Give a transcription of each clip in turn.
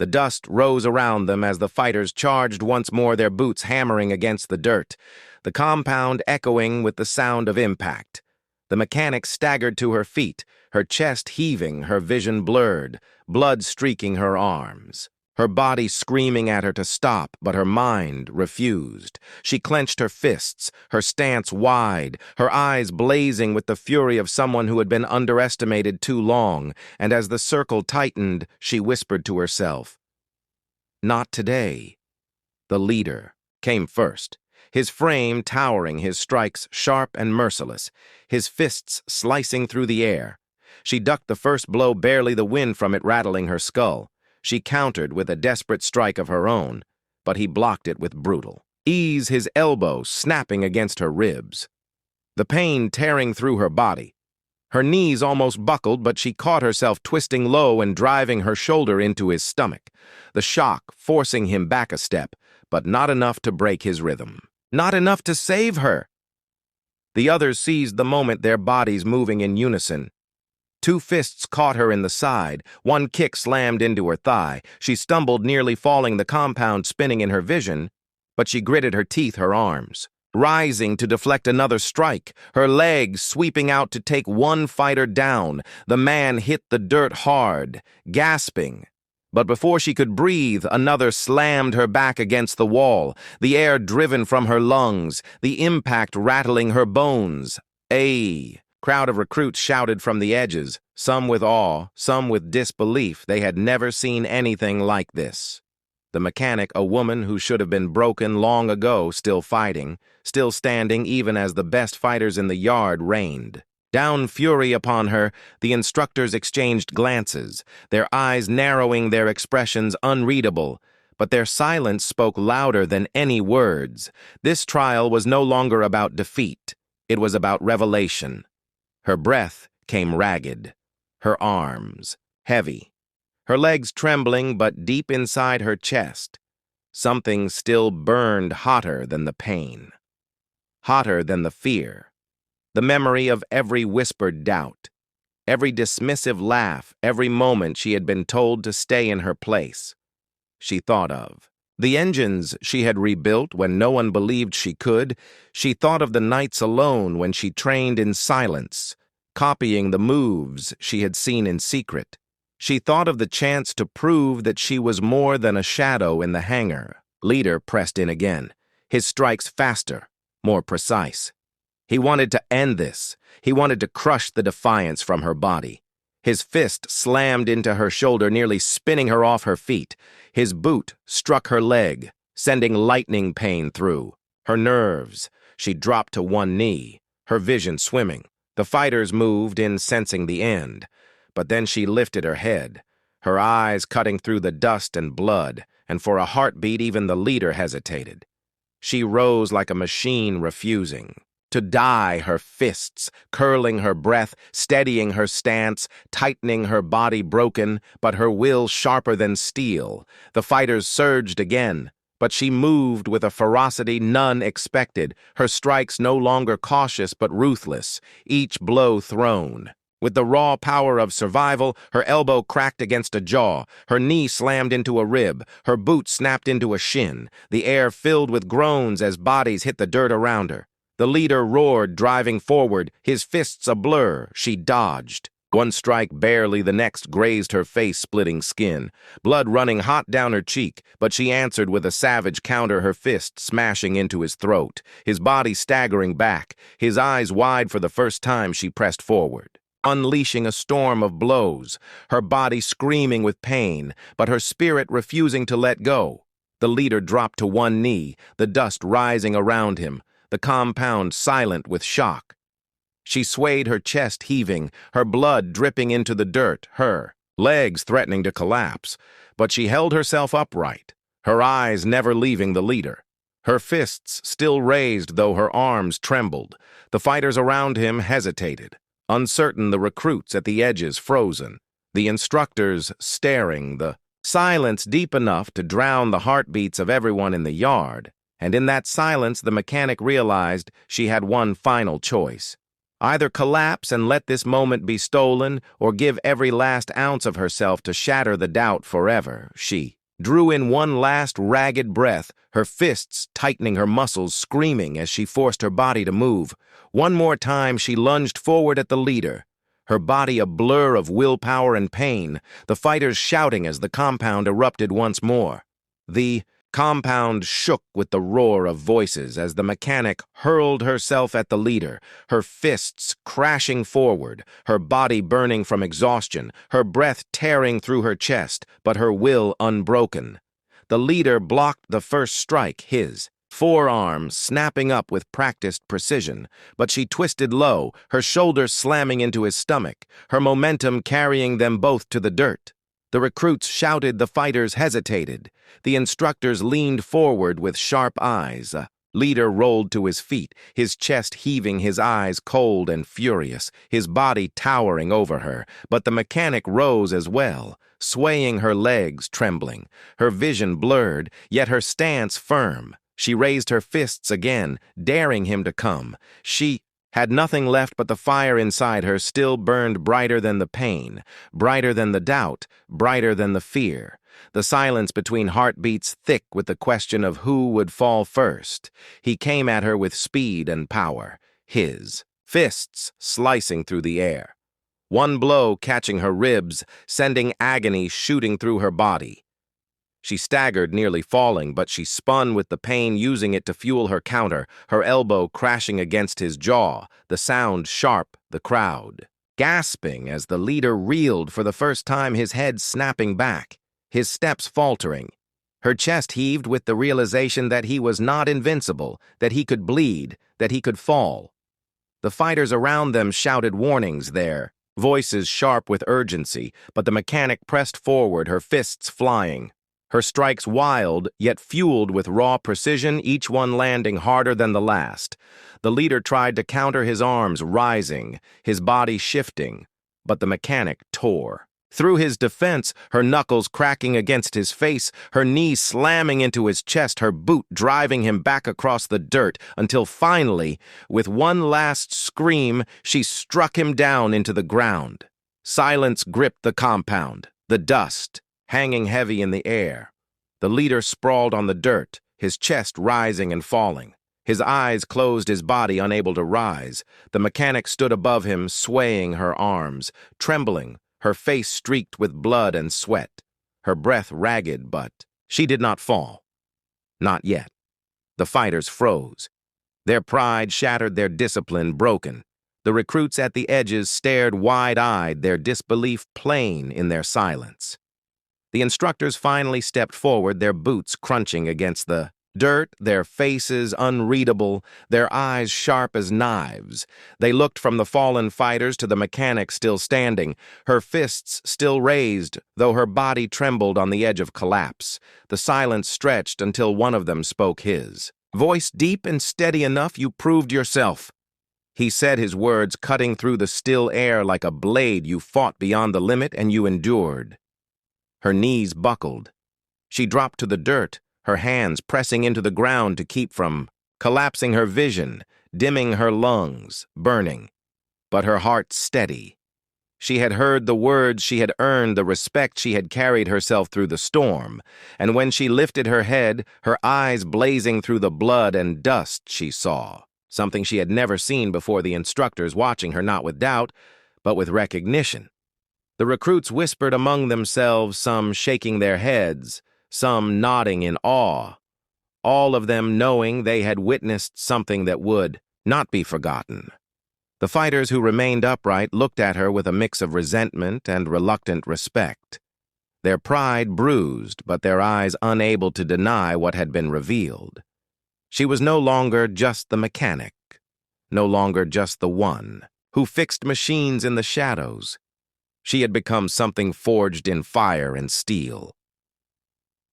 The dust rose around them as the fighters charged once more, their boots hammering against the dirt, the compound echoing with the sound of impact. The mechanic staggered to her feet, her chest heaving, her vision blurred, blood streaking her arms. Her body screaming at her to stop, but her mind refused. She clenched her fists, her stance wide, her eyes blazing with the fury of someone who had been underestimated too long, and as the circle tightened, she whispered to herself, "Not today." The leader came first, his frame towering, his strikes sharp and merciless, his fists slicing through the air. She ducked the first blow, barely the wind from it rattling her skull. She countered with a desperate strike of her own, but he blocked it with brutal ease, his elbow snapping against her ribs. The pain tearing through her body. Her knees almost buckled, but she caught herself twisting low and driving her shoulder into his stomach, the shock forcing him back a step, but not enough to break his rhythm. Not enough to save her. The others seized the moment, their bodies moving in unison. Two fists caught her in the side, one kick slammed into her thigh. She stumbled, nearly falling, the compound spinning in her vision, but she gritted her teeth, her arms, rising to deflect another strike, her legs sweeping out to take one fighter down. The man hit the dirt hard, gasping. But before she could breathe, another slammed her back against the wall, the air driven from her lungs, the impact rattling her bones. "Ay!" Crowd of recruits shouted from the edges, some with awe, some with disbelief. They had never seen anything like this. The mechanic, a woman who should have been broken long ago, still fighting, still standing even as the best fighters in the yard reigned. Down fury upon her, the instructors exchanged glances, their eyes narrowing, their expressions unreadable. But their silence spoke louder than any words. This trial was no longer about defeat. It was about revelation. Her breath came ragged, her arms heavy, her legs trembling, but deep inside her chest, something still burned hotter than the pain, hotter than the fear, the memory of every whispered doubt, every dismissive laugh, every moment she had been told to stay in her place. She thought of the engines she had rebuilt when no one believed she could. She thought of the nights alone when she trained in silence, copying the moves she had seen in secret. She thought of the chance to prove that she was more than a shadow in the hangar. Leader pressed in again, his strikes faster, more precise. He wanted to end this. He wanted to crush the defiance from her body. His fist slammed into her shoulder, nearly spinning her off her feet. His boot struck her leg, sending lightning pain through her nerves. She dropped to one knee, her vision swimming. The fighters moved in, sensing the end. But then she lifted her head, her eyes cutting through the dust and blood, and for a heartbeat even the leader hesitated. She rose like a machine refusing to die, her fists curling her breath, steadying her stance, tightening her body broken, but her will sharper than steel. The fighters surged again, but she moved with a ferocity none expected, her strikes no longer cautious but ruthless, each blow thrown. With the raw power of survival, her elbow cracked against a jaw, her knee slammed into a rib, her boot snapped into a shin, the air filled with groans as bodies hit the dirt around her. The leader roared, driving forward, his fists a blur. She dodged. One strike barely, the next grazed her face, splitting skin, blood running hot down her cheek, but she answered with a savage counter, her fist smashing into his throat, his body staggering back, his eyes wide for the first time. She pressed forward, unleashing a storm of blows, her body screaming with pain, but her spirit refusing to let go. The leader dropped to one knee, the dust rising around him, the compound silent with shock. She swayed, her chest heaving, her blood dripping into the dirt, her legs threatening to collapse, but she held herself upright, her eyes never leaving the leader. Her fists still raised, though her arms trembled. The fighters around him hesitated, uncertain, the recruits at the edges frozen, the instructors staring, the silence deep enough to drown the heartbeats of everyone in the yard. And in that silence, the mechanic realized she had one final choice. Either collapse and let this moment be stolen, or give every last ounce of herself to shatter the doubt forever. She drew in one last ragged breath, her fists tightening her muscles, screaming as she forced her body to move. One more time she lunged forward at the leader, her body a blur of willpower and pain, the fighters shouting as the compound erupted once more. The compound shook with the roar of voices as the mechanic hurled herself at the leader, her fists crashing forward, her body burning from exhaustion, her breath tearing through her chest, but her will unbroken. The leader blocked the first strike, his forearm snapping up with practiced precision, but she twisted low, her shoulders slamming into his stomach, her momentum carrying them both to the dirt. The recruits shouted, the fighters hesitated. The instructors leaned forward with sharp eyes. A leader rolled to his feet, his chest heaving, his eyes cold and furious, his body towering over her. But the mechanic rose as well, swaying, her legs trembling, her vision blurred, yet her stance firm. She raised her fists again, daring him to come. She had nothing left but the fire inside her still burned brighter than the pain, brighter than the doubt, brighter than the fear. The silence between heartbeats thick with the question of who would fall first. He came at her with speed and power, his fists slicing through the air. One blow catching her ribs, sending agony shooting through her body. She staggered, nearly falling, but she spun with the pain, using it to fuel her counter, her elbow crashing against his jaw, the sound sharp, the crowd gasping as the leader reeled for the first time, his head snapping back, his steps faltering. Her chest heaved with the realization that he was not invincible, that he could bleed, that he could fall. The fighters around them shouted warnings, their voices sharp with urgency, but the mechanic pressed forward, her fists flying. Her strikes wild, yet fueled with raw precision, each one landing harder than the last. The leader tried to counter, his arms rising, his body shifting, but the mechanic tore. Through his defense, her knuckles cracking against his face, her knee slamming into his chest, her boot driving him back across the dirt, until finally, with one last scream, she struck him down into the ground. Silence gripped the compound, the dust hanging heavy in the air. The leader sprawled on the dirt, his chest rising and falling. His eyes closed, his body unable to rise. The mechanic stood above him, swaying her arms, trembling, her face streaked with blood and sweat, her breath ragged, but she did not fall. Not yet. The fighters froze. Their pride shattered, their discipline broken. The recruits at the edges stared wide-eyed, their disbelief plain in their silence. The instructors finally stepped forward, their boots crunching against the dirt, their faces unreadable, their eyes sharp as knives. They looked from the fallen fighters to the mechanic still standing, her fists still raised, though her body trembled on the edge of collapse. The silence stretched until one of them spoke, his voice deep and steady enough. "You proved yourself." He said, his words cutting through the still air like a blade. "You fought beyond the limit, and you endured." Her knees buckled. She dropped to the dirt, her hands pressing into the ground to keep from collapsing, her vision, dimming, her lungs burning. But her heart steady. She had heard the words, she had earned the respect, she had carried herself through the storm. And when she lifted her head, her eyes blazing through the blood and dust, she saw something she had never seen before, the instructors watching her not with doubt, but with recognition. The recruits whispered among themselves, some shaking their heads, some nodding in awe, all of them knowing they had witnessed something that would not be forgotten. The fighters who remained upright looked at her with a mix of resentment and reluctant respect, their pride bruised, but their eyes unable to deny what had been revealed. She was no longer just the mechanic, no longer just the one who fixed machines in the shadows. She had become something forged in fire and steel.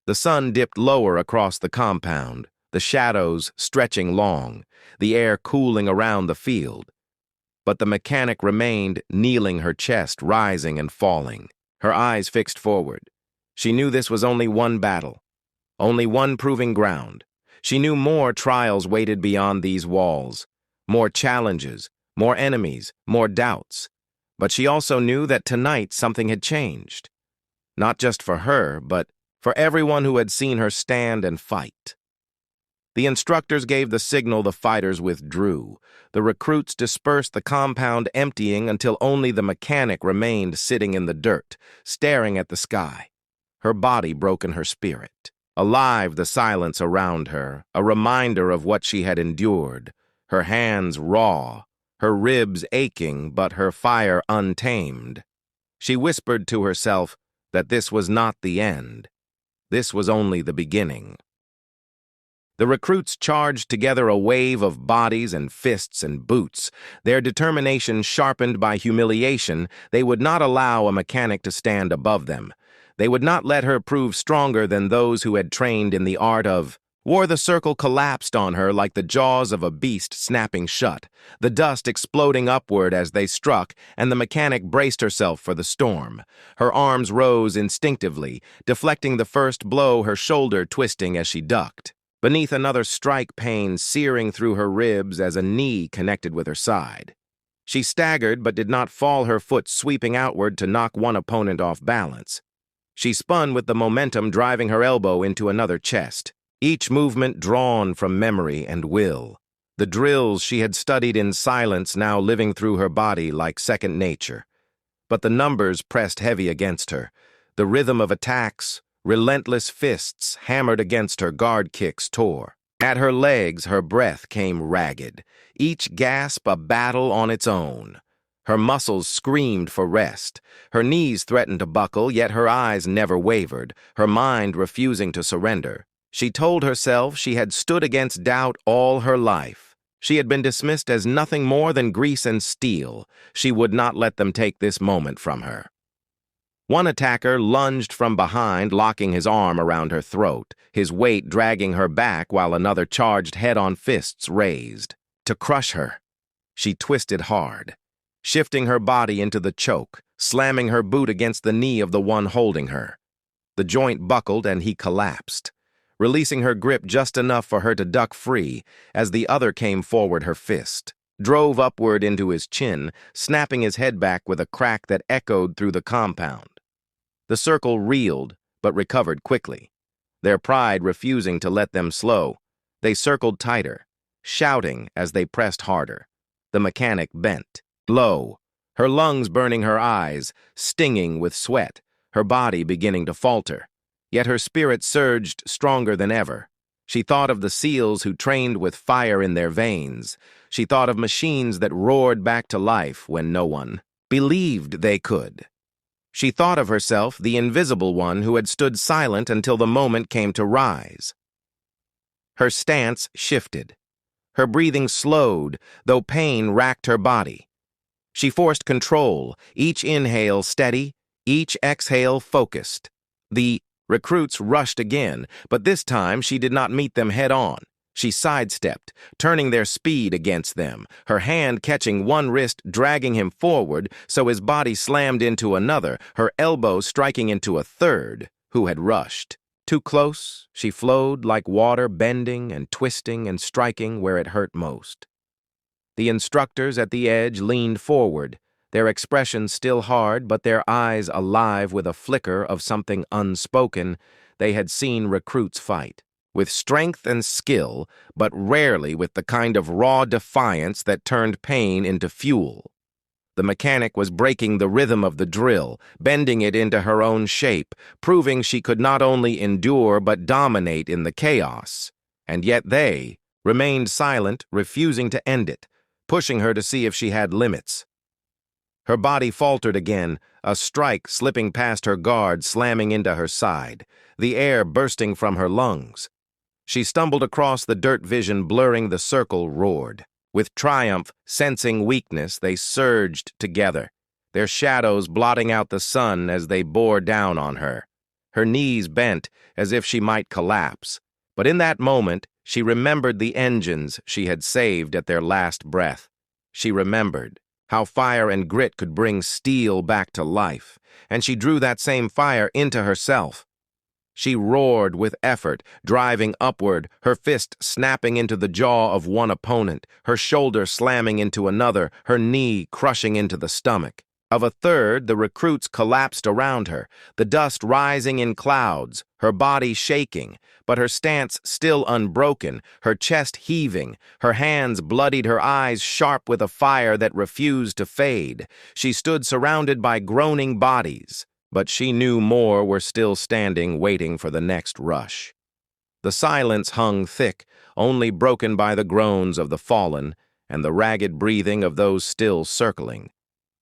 The sun dipped lower across the compound, the shadows stretching long, the air cooling around the field. But the mechanic remained, kneeling, her chest rising and falling, her eyes fixed forward. She knew this was only one battle, only one proving ground. She knew more trials waited beyond these walls, more challenges, more enemies, more doubts. But she also knew that tonight something had changed. Not just for her, but for everyone who had seen her stand and fight. The instructors gave the signal, the fighters withdrew. The recruits dispersed, the compound emptying until only the mechanic remained sitting in the dirt, staring at the sky. Her body broke in her spirit. Alive, the silence around her, a reminder of what she had endured. Her hands raw, her ribs aching, but her fire untamed. She whispered to herself that this was not the end. This was only the beginning. The recruits charged together a wave of bodies and fists and boots. Their determination sharpened by humiliation, they would not allow a mechanic to stand above them. They would not let her prove stronger than those who had trained in the art of war. The circle collapsed on her like the jaws of a beast snapping shut, the dust exploding upward as they struck, and the mechanic braced herself for the storm. Her arms rose instinctively, deflecting the first blow, her shoulder twisting as she ducked. Beneath another strike, pain searing through her ribs as a knee connected with her side. She staggered but did not fall, her foot sweeping outward to knock one opponent off balance. She spun with the momentum, driving her elbow into another chest, each movement drawn from memory and will. The drills she had studied in silence now living through her body like second nature. But the numbers pressed heavy against her. The rhythm of attacks, relentless fists hammered against her, guard kicks tore. At her legs, her breath came ragged, each gasp a battle on its own. Her muscles screamed for rest. Her knees threatened to buckle, yet her eyes never wavered, her mind refusing to surrender. She told herself she had stood against doubt all her life. She had been dismissed as nothing more than grease and steel. She would not let them take this moment from her. One attacker lunged from behind, locking his arm around her throat, his weight dragging her back while another charged head-on, fists raised. To crush her. She twisted hard, shifting her body into the choke, slamming her boot against the knee of the one holding her. The joint buckled and he collapsed, releasing her grip just enough for her to duck free as the other came forward. Her fist drove upward into his chin, snapping his head back with a crack that echoed through the compound. The circle reeled, but recovered quickly, their pride refusing to let them slow. They circled tighter, shouting as they pressed harder. The mechanic bent low, her lungs burning, her eyes stinging with sweat, her body beginning to falter. Yet her spirit surged stronger than ever. She thought of the SEALs who trained with fire in their veins. She thought of machines that roared back to life when no one believed they could. She thought of herself, the invisible one who had stood silent until the moment came to rise. Her stance shifted. Her breathing slowed, though pain racked her body. She forced control, each inhale steady, each exhale focused. The recruits rushed again, but this time she did not meet them head-on. She sidestepped, turning their speed against them, her hand catching one wrist, dragging him forward so his body slammed into another, her elbow striking into a third, who had rushed. Too close, she flowed like water, bending and twisting and striking where it hurt most. The instructors at the edge leaned forward, their expressions still hard, but their eyes alive with a flicker of something unspoken. They had seen recruits fight, with strength and skill, but rarely with the kind of raw defiance that turned pain into fuel. The mechanic was breaking the rhythm of the drill, bending it into her own shape, proving she could not only endure but dominate in the chaos. And yet they remained silent, refusing to end it, pushing her to see if she had limits. Her body faltered again, a strike slipping past her guard, slamming into her side, the air bursting from her lungs. She stumbled across the dirt, vision blurring, the circle roared. With triumph, sensing weakness, they surged together, their shadows blotting out the sun as they bore down on her. Her knees bent as if she might collapse, but in that moment, she remembered the engines she had saved at their last breath. She remembered how fire and grit could bring steel back to life, and she drew that same fire into herself. She roared with effort, driving upward, her fist snapping into the jaw of one opponent, her shoulder slamming into another, her knee crushing into the stomach. Of a third, the recruits collapsed around her, the dust rising in clouds, her body shaking, but her stance still unbroken, her chest heaving, her hands bloodied, her eyes sharp with a fire that refused to fade. She stood surrounded by groaning bodies, but she knew more were still standing, waiting for the next rush. The silence hung thick, only broken by the groans of the fallen and the ragged breathing of those still circling.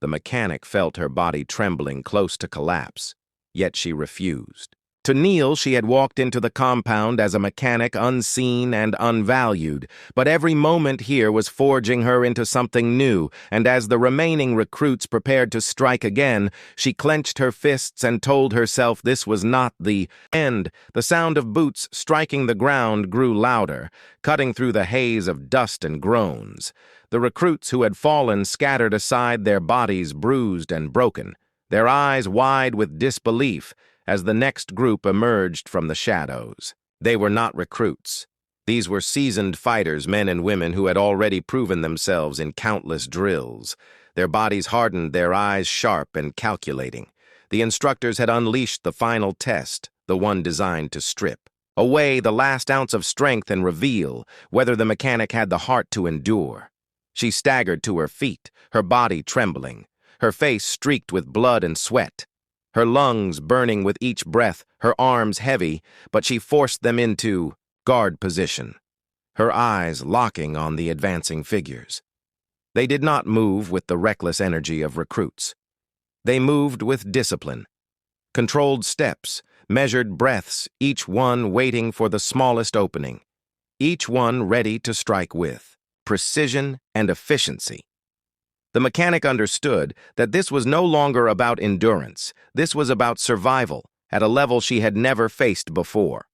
The mechanic felt her body trembling close to collapse, yet she refused. To kneel, she had walked into the compound as a mechanic unseen and unvalued, but every moment here was forging her into something new, and as the remaining recruits prepared to strike again, she clenched her fists and told herself this was not the end. The sound of boots striking the ground grew louder, cutting through the haze of dust and groans. The recruits who had fallen scattered aside, their bodies bruised and broken, their eyes wide with disbelief, as the next group emerged from the shadows. They were not recruits. These were seasoned fighters, men and women who had already proven themselves in countless drills. Their bodies hardened, their eyes sharp and calculating. The instructors had unleashed the final test, the one designed to strip away the last ounce of strength and reveal whether the mechanic had the heart to endure. She staggered to her feet, her body trembling, her face streaked with blood and sweat, her lungs burning with each breath, her arms heavy, but she forced them into guard position, her eyes locking on the advancing figures. They did not move with the reckless energy of recruits. They moved with discipline, controlled steps, measured breaths, each one waiting for the smallest opening, each one ready to strike with precision and efficiency. The mechanic understood that this was no longer about endurance. This was about survival at a level she had never faced before.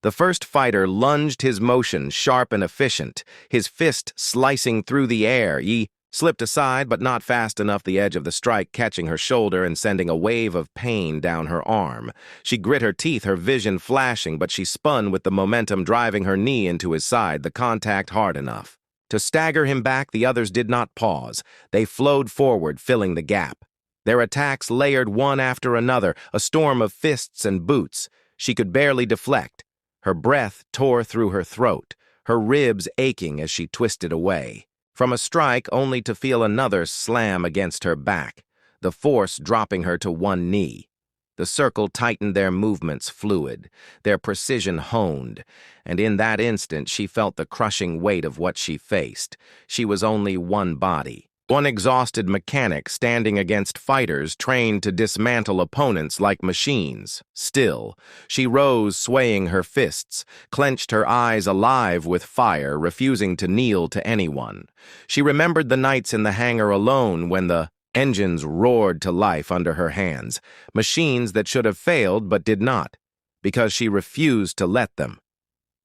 The first fighter lunged, his motion sharp and efficient, his fist slicing through the air. He slipped aside, but not fast enough, the edge of the strike catching her shoulder and sending a wave of pain down her arm. She grit her teeth, her vision flashing, but she spun with the momentum driving her knee into his side, the contact hard enough. To stagger him back, the others did not pause. They flowed forward, filling the gap. Their attacks layered one after another, a storm of fists and boots. She could barely deflect. Her breath tore through her throat, her ribs aching as she twisted away from a strike, only to feel another slam against her back, the force dropping her to one knee. The circle tightened, their movements fluid, their precision honed, and in that instant she felt the crushing weight of what she faced. She was only one body, one exhausted mechanic standing against fighters trained to dismantle opponents like machines. Still, she rose, swaying her fists, clenched, her eyes alive with fire, refusing to kneel to anyone. She remembered the nights in the hangar alone when the engines roared to life under her hands, machines that should have failed but did not, because she refused to let them.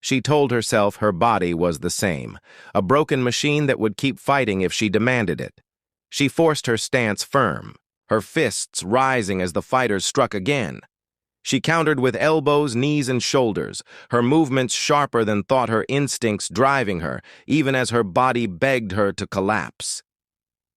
She told herself her body was the same, a broken machine that would keep fighting if she demanded it. She forced her stance firm, her fists rising as the fighters struck again. She countered with elbows, knees, and shoulders, her movements sharper than thought, her instincts driving her, even as her body begged her to collapse.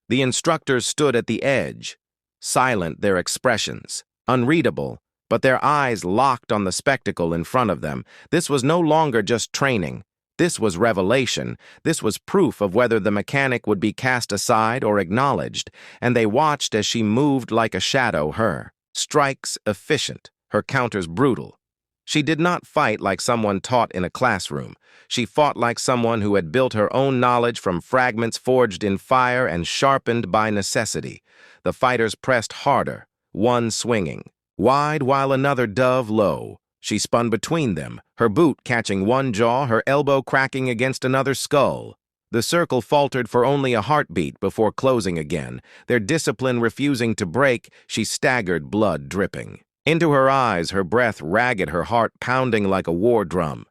The instructors stood at the edge, silent, their expressions unreadable, but their eyes locked on the spectacle in front of them. This was no longer just training. This was revelation. This was proof of whether the mechanic would be cast aside or acknowledged, and they watched as she moved like a shadow, her strikes efficient, her counters brutal. She did not fight like someone taught in a classroom. She fought like someone who had built her own knowledge from fragments forged in fire and sharpened by necessity. The fighters pressed harder, one swinging wide while another dove low. She spun between them, her boot catching one jaw, her elbow cracking against another skull. The circle faltered for only a heartbeat before closing again, their discipline refusing to break. She staggered, blood dripping into her eyes, her breath ragged, her heart pounding like a war drum.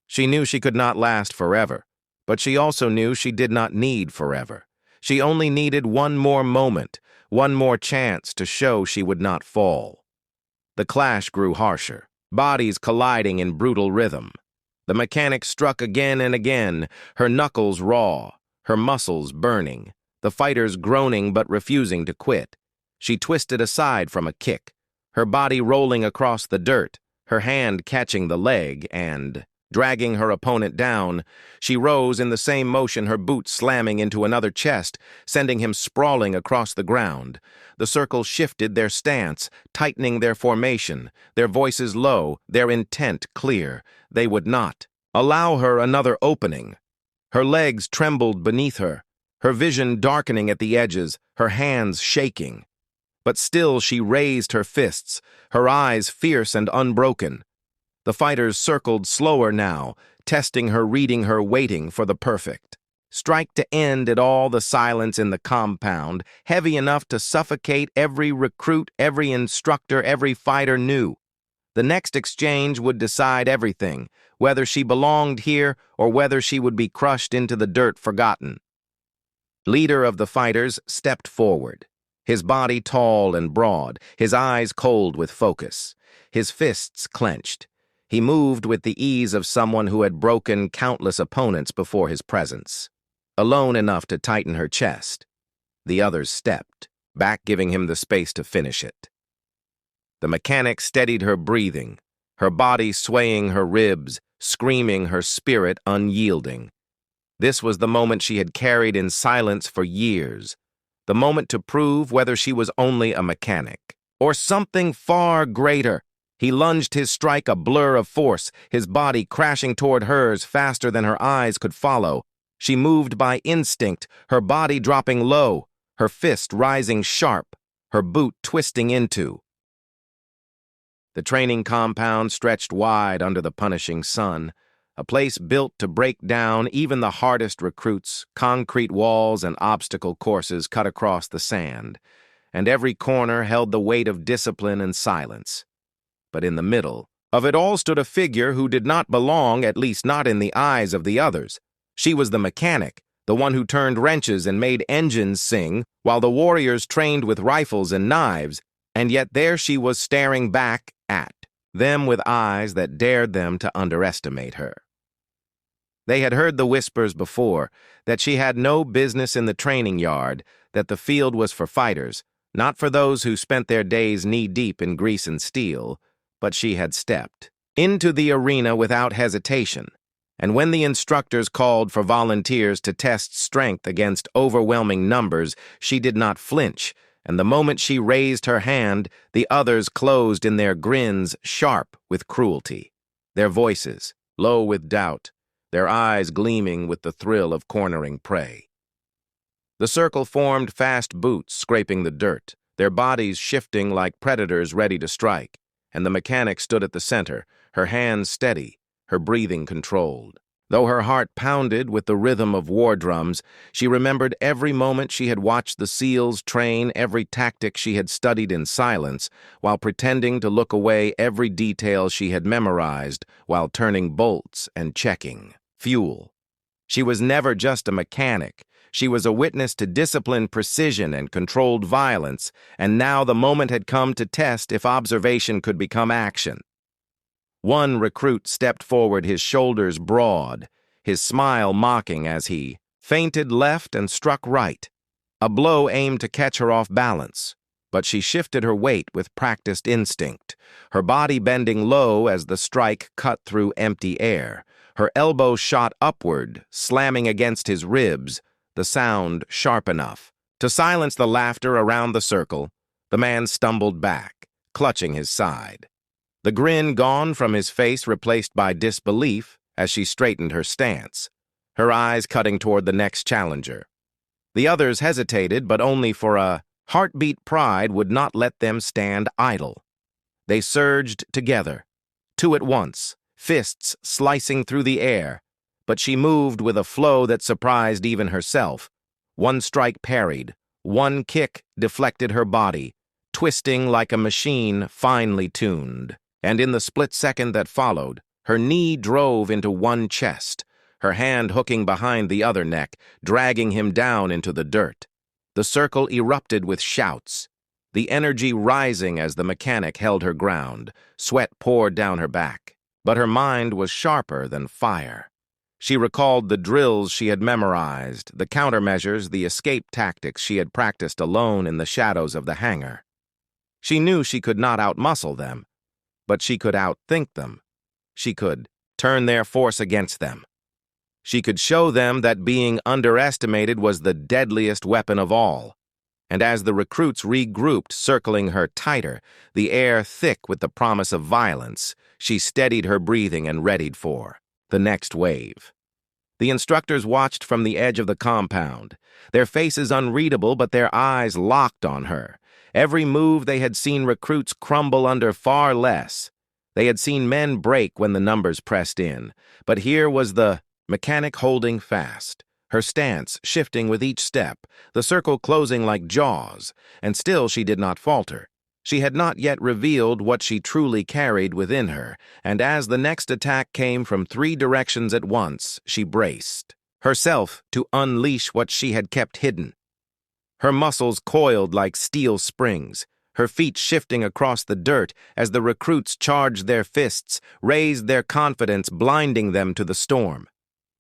She knew she could not last forever, but she also knew she did not need forever. She only needed one more moment, one more chance to show she would not fall. The clash grew harsher. bodies colliding in brutal rhythm. The mechanic struck again and again, her knuckles raw, her muscles burning, the fighters groaning but refusing to quit. She twisted aside from a kick, her body rolling across the dirt, her hand catching the leg and, dragging her opponent down, she rose in the same motion, her boot slamming into another chest, sending him sprawling across the ground. The circle shifted their stance, tightening their formation, their voices low, their intent clear. They would not allow her another opening. Her legs trembled beneath her, her vision darkening at the edges, her hands shaking. But still she raised her fists, her eyes fierce and unbroken. The fighters circled slower now, testing her, reading her, waiting for the perfect strike to end it all. The silence in the compound, heavy enough to suffocate every recruit, every instructor, every fighter knew. The next exchange would decide everything, whether she belonged here or whether she would be crushed into the dirt forgotten. Leader of the fighters stepped forward, his body tall and broad, his eyes cold with focus, his fists clenched. He moved with the ease of someone who had broken countless opponents before his presence, alone enough to tighten her chest. The others stepped, back giving him the space to finish it. The mechanic steadied her breathing, her body swaying her ribs, screaming, her spirit unyielding. This was the moment she had carried in silence for years, the moment to prove whether she was only a mechanic or something far greater. He lunged his strike, a blur of force, his body crashing toward hers faster than her eyes could follow. She moved by instinct, her body dropping low, her fist rising sharp, her boot twisting into. The training compound stretched wide under the punishing sun, a place built to break down even the hardest recruits. Concrete walls and obstacle courses cut across the sand, and every corner held the weight of discipline and silence. But in the middle of it all stood a figure who did not belong, at least not in the eyes of the others. She was the mechanic, the one who turned wrenches and made engines sing, while the warriors trained with rifles and knives, and yet there she was staring back at them with eyes that dared them to underestimate her. They had heard the whispers before, that she had no business in the training yard, that the field was for fighters, not for those who spent their days knee-deep in grease and steel. But she had stepped into the arena without hesitation, and when the instructors called for volunteers to test strength against overwhelming numbers, she did not flinch, and the moment she raised her hand, the others closed in their grins, sharp with cruelty, their voices low with doubt, their eyes gleaming with the thrill of cornering prey. The circle formed fast boots scraping the dirt, their bodies shifting like predators ready to strike. And the mechanic stood at the center, her hands steady, her breathing controlled. Though her heart pounded with the rhythm of war drums, she remembered every moment she had watched the SEALs train, every tactic she had studied in silence, while pretending to look away, every detail she had memorized while turning bolts and checking fuel. She was never just a mechanic. She was a witness to disciplined precision and controlled violence, and now the moment had come to test if observation could become action. One recruit stepped forward, his shoulders broad, his smile mocking as he feinted left and struck right. A blow aimed to catch her off balance, but she shifted her weight with practiced instinct, her body bending low as the strike cut through empty air. Her elbow shot upward, slamming against his ribs, the sound sharp enough to silence the laughter around the circle. The man stumbled back, clutching his side. The grin gone from his face, replaced by disbelief as she straightened her stance, her eyes cutting toward the next challenger. The others hesitated, but only for a heartbeat. Pride would not let them stand idle. They surged together, two at once, fists slicing through the air, but she moved with a flow that surprised even herself. One strike parried, one kick deflected her body, twisting like a machine finely tuned. And in the split second that followed, her knee drove into one chest, her hand hooking behind the other neck, dragging him down into the dirt. The circle erupted with shouts. the energy rising as the mechanic held her ground. Sweat poured down her back, but her mind was sharper than fire. She recalled the drills she had memorized, the countermeasures, the escape tactics she had practiced alone in the shadows of the hangar. She knew she could not outmuscle them, but she could outthink them. She could turn their force against them. She could show them that being underestimated was the deadliest weapon of all. And as the recruits regrouped, circling her tighter, the air thick with the promise of violence, she steadied her breathing and readied for the next wave. The instructors watched from the edge of the compound, their faces unreadable but their eyes locked on her. Every move they had seen recruits crumble under far less. They had seen men break when the numbers pressed in, but here was the mechanic holding fast, her stance shifting with each step, the circle closing like jaws, and still she did not falter. She had not yet revealed what she truly carried within her, and as the next attack came from 3 directions at once, she braced herself to unleash what she had kept hidden. Her muscles coiled like steel springs, her feet shifting across the dirt as the recruits charged their fists, raised their confidence, blinding them to the storm.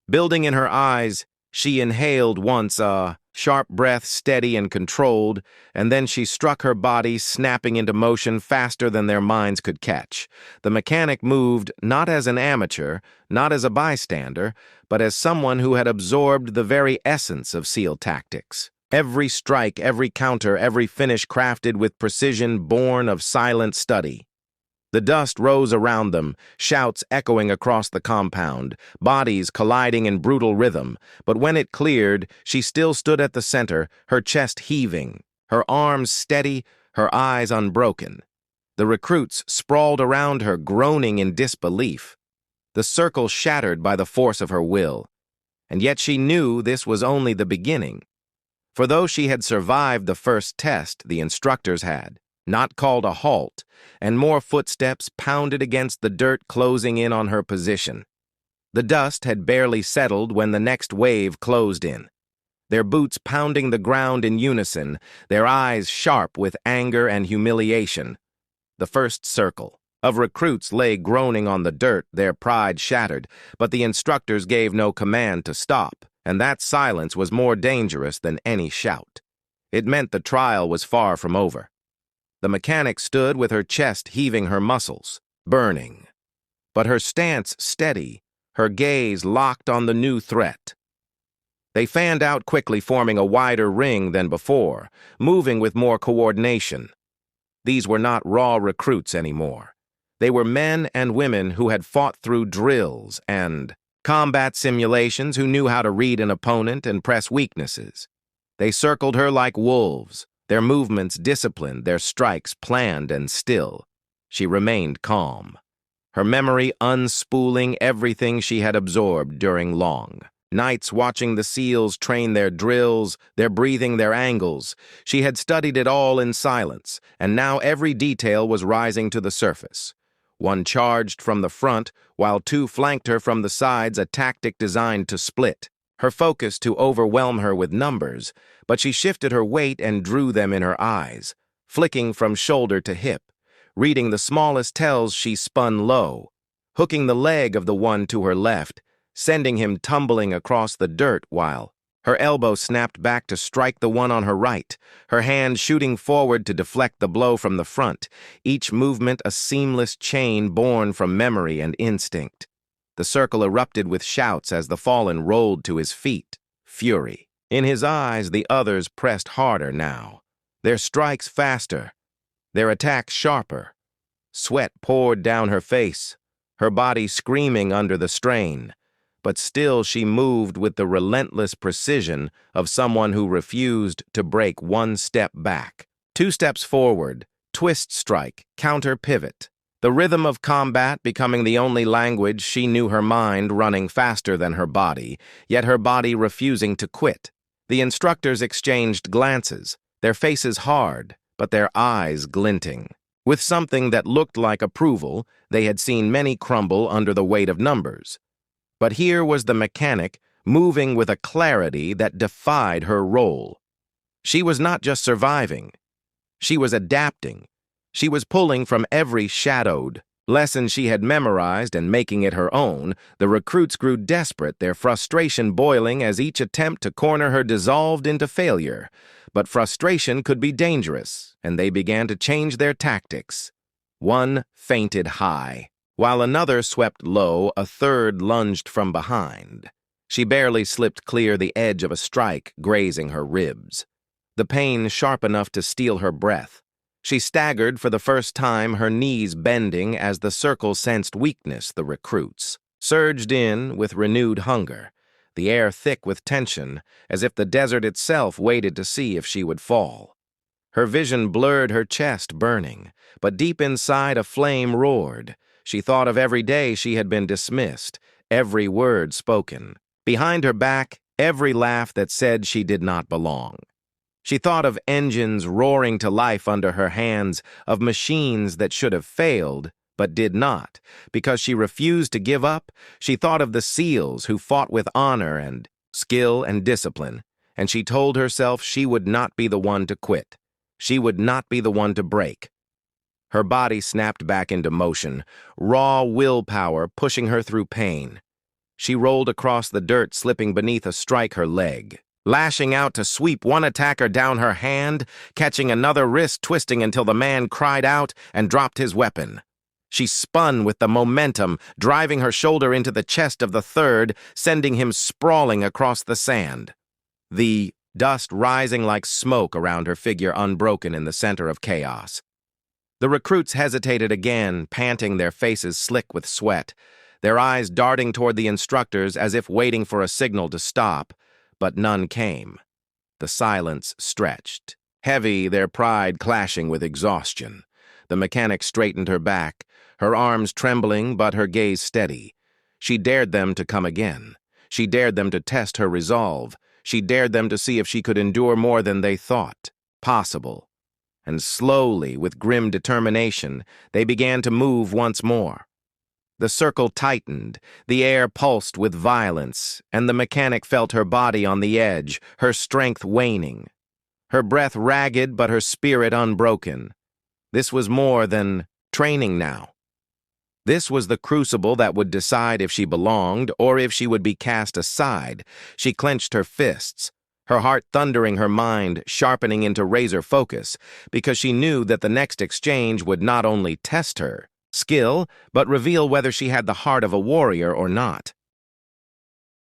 Building in her eyes, she inhaled once, a sharp breath, steady and controlled, and then she struck her body, snapping into motion faster than their minds could catch. The mechanic moved not as an amateur, not as a bystander, but as someone who had absorbed the very essence of SEAL tactics. Every strike, every counter, every finish crafted with precision born of silent study. The dust rose around them, shouts echoing across the compound, bodies colliding in brutal rhythm, but when it cleared, she still stood at the center, her chest heaving, her arms steady, her eyes unbroken. The recruits sprawled around her, groaning in disbelief. The circle shattered by the force of her will. And yet she knew this was only the beginning. For though she had survived the first test, the instructors had not called a halt, and more footsteps pounded against the dirt, closing in on her position. The dust had barely settled when the next wave closed in, their boots pounding the ground in unison, their eyes sharp with anger and humiliation. The first circle of recruits lay groaning on the dirt, their pride shattered, but the instructors gave no command to stop, and that silence was more dangerous than any shout. It meant the trial was far from over. The mechanic stood with her chest heaving, her muscles burning, but her stance steady, her gaze locked on the new threat. They fanned out quickly, forming a wider ring than before, moving with more coordination. These were not raw recruits anymore. They were men and women who had fought through drills and combat simulations, who knew how to read an opponent and press weaknesses. They circled her like wolves, their movements disciplined, their strikes planned and still. She remained calm, her memory unspooling everything she had absorbed during long nights watching the SEALs train their drills, their breathing, their angles. She had studied it all in silence, and now every detail was rising to the surface. One charged from the front, while 2 flanked her from the sides, a tactic designed to split her focus, to overwhelm her with numbers, but she shifted her weight and drew them in her eyes. Flicking from shoulder to hip, reading the smallest tells, she spun low, hooking the leg of the one to her left, sending him tumbling across the dirt, while her elbow snapped back to strike the one on her right, her hand shooting forward to deflect the blow from the front, each movement a seamless chain born from memory and instinct. The circle erupted with shouts as the fallen rolled to his feet, fury. In his eyes, the others pressed harder now, their strikes faster, their attacks sharper. Sweat poured down her face, her body screaming under the strain, but still she moved with the relentless precision of someone who refused to break 1 step back. 2 steps forward, twist strike, counter pivot. The rhythm of combat becoming the only language she knew, her mind running faster than her body, yet her body refusing to quit. The instructors exchanged glances, their faces hard, but their eyes glinting. With something that looked like approval, they had seen many crumble under the weight of numbers. But here was the mechanic moving with a clarity that defied her role. She was not just surviving. She was adapting. She was pulling from every shadowed lesson she had memorized and making it her own. The recruits grew desperate, their frustration boiling as each attempt to corner her dissolved into failure. But frustration could be dangerous, and they began to change their tactics. One fainted high. While another swept low, a third lunged from behind. She barely slipped clear the edge of a strike, grazing her ribs. The pain sharp enough to steal her breath. She staggered for the first time, her knees bending as the circle sensed weakness. The recruits surged in with renewed hunger, the air thick with tension, as if the desert itself waited to see if she would fall. Her vision blurred, her chest burning, but deep inside a flame roared. She thought of every day she had been dismissed, every word spoken. Behind her back, every laugh that said she did not belong. She thought of engines roaring to life under her hands, of machines that should have failed, but did not, because she refused to give up. She thought of the SEALs who fought with honor and skill and discipline, and she told herself she would not be the one to quit. She would not be the one to break. Her body snapped back into motion, raw willpower pushing her through pain. She rolled across the dirt, slipping beneath a strike her leg, lashing out to sweep one attacker down her hand, catching another, wrist twisting until the man cried out and dropped his weapon. She spun with the momentum, driving her shoulder into the chest of the third, sending him sprawling across the sand. The dust rising like smoke around her figure, unbroken in the center of chaos. The recruits hesitated again, panting, their faces slick with sweat, their eyes darting toward the instructors as if waiting for a signal to stop, but none came. The silence stretched, heavy, their pride clashing with exhaustion. The mechanic straightened her back, her arms trembling but her gaze steady. She dared them to come again. She dared them to test her resolve. She dared them to see if she could endure more than they thought possible. And slowly, with grim determination, they began to move once more. The circle tightened, the air pulsed with violence, and the mechanic felt her body on the edge, her strength waning. Her breath ragged but her spirit unbroken. This was more than training now. This was the crucible that would decide if she belonged or if she would be cast aside. She clenched her fists, her heart thundering, her mind sharpening into razor focus, because she knew that the next exchange would not only test her skill, but reveal whether she had the heart of a warrior or not.